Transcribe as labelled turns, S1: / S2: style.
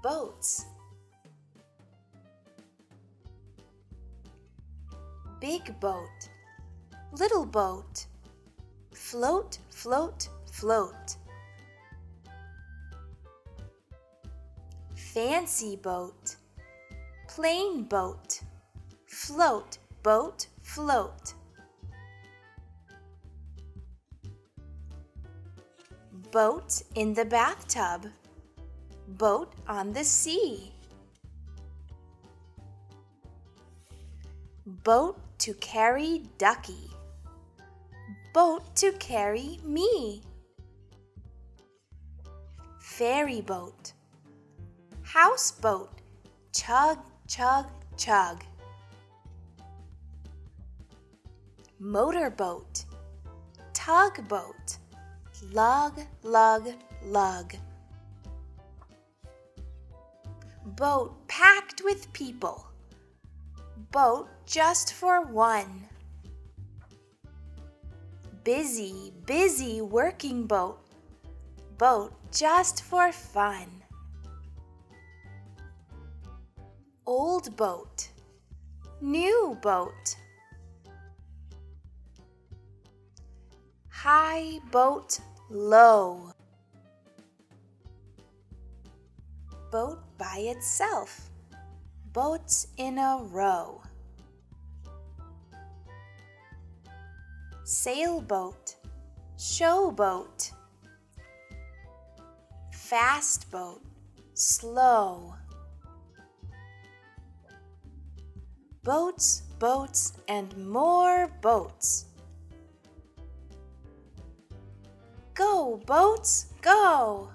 S1: boats. Big boat, little boat, float, float, float. Fancy boat, plain boat, float, boat, float. Boat in the bathtub, boat on the sea. Boat to carry Ducky, boat to carry me. Ferry boat, houseboat, chug, chug, chug. Motorboat, tugboat, lug, lug, lug. Boat packed with people, boat just for one. Busy, busy working boat, boat just for fun. Old boat, new boat. High boat, low. Boat by itself, boats in a row. Sailboat, showboat. Fast boat, slow. Boats, boats, and more boats. Go, boats, go!